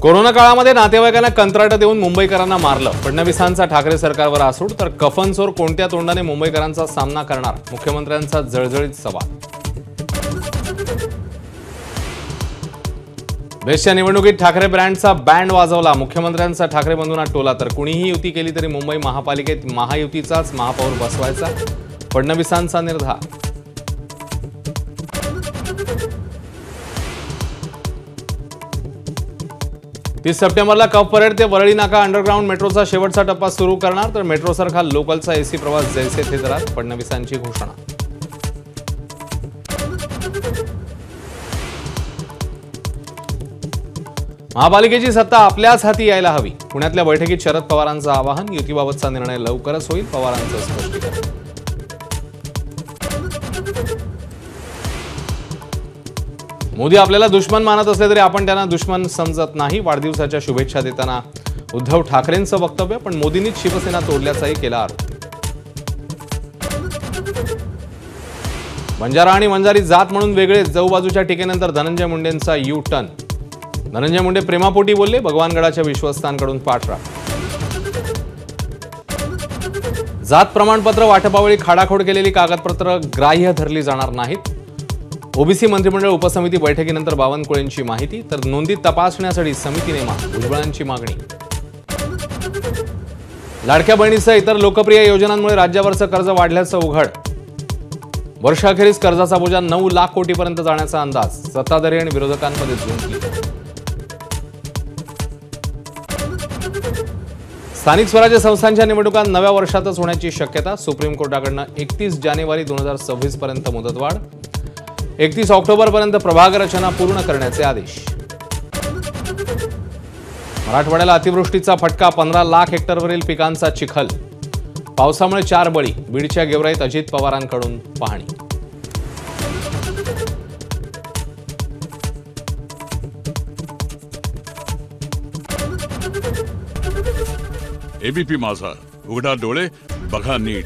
Corona काळामध्ये नातेवाईकांना कंत्राट देऊन मुंबईकरांना मारलं. फडणवीसांचा ठाकरे सरकारवर आसूड, तर कफनचोर कोणत्या तोंडाने मुंबईकरांचा सामना करणार? मुख्यमंत्र्यांचा जळजळीत सवाल. बेस्टच्या निवडणुकीत ठाकरे ब्रँडचा बँड वाजवला. मुख्यमंत्र्यांचा ठाकरे बंधूंना टोला, तर कुणीही युती केली तरी मुंबई महापालिकेत महायुतीचाच महापौर बसवायचा, फडणवीसांचा निर्धार. 30 सप्टेंबरला कफ परेड ते वरळी नाका अंडरग्राउंड मेट्रोचा शेवटचा टप्पा सुरू करणार, तर मेट्रोसारखा लोकलचा एसी प्रवास जैसे थे दरात, फडणवीसांची घोषणा. महापालिकेची सत्ता आपल्याच हाती यायला हवी. पुण्यातल्या बैठकीत शरद पवारांचं आवाहन. युतीबाबतचा निर्णय लवकरच होईल, पवारांचं स्पष्टीकरण. मोदी आपल्याला दुश्मन मानत असले तरी आपण त्यांना दुश्मन समजत नाही. वाढदिवसाच्या शुभेच्छा देताना उद्धव ठाकरेंचं वक्तव्य, पण मोदींनीच शिवसेना तोडल्याचाही केला आरोप. बंजारा आणि वंजारी जात म्हणून वेगळे, जऊबाजूच्या टीकेनंतर धनंजय मुंडेंचा यू टर्न. धनंजय मुंडे प्रेमापोटी बोलले, भगवानगडाच्या विश्वस्तांकडून पाठराख. जात प्रमाणपत्र वाटपावेळी खाडाखोड केलेली कागदपत्र ग्राह्य धरली जाणार नाहीत. ओबीसी मंत्रिमंडळ उपसमिती बैठकीनंतर बावनकुळेंची माहिती, तर नोंदीत तपासण्यासाठी समिती नेमा, भुजबळांची मागणी. लाडक्या बहिणीसह इतर लोकप्रिय योजनांमुळे राज्यावरचं कर्ज वाढल्याचं उघड. वर्षाखेरीस कर्जाचा बोजा 9 लाख कोटीपर्यंत जाण्याचा अंदाज. सत्ताधारी आणि विरोधकांमध्ये झुंजली. स्थानिक स्वराज्य संस्थांच्या निवडणुका नव्या वर्षातच होण्याची शक्यता. सुप्रीम कोर्टाकडनं 31 जानेवारी 2026 पर्यंत मुदतवाढ. 31 ऑक्टोबरपर्यंत प्रभाग रचना पूर्ण करण्याचे आदेश. मराठवाड्याला अतिवृष्टीचा फटका. 15 लाख हेक्टरवरील पिकांचा चिखल. पावसामुळे 4 बळी. बीडच्या गेवराईत अजित पवारांकडून पाहणी. एबीपी माझा, उघडा डोळे बघा नीट.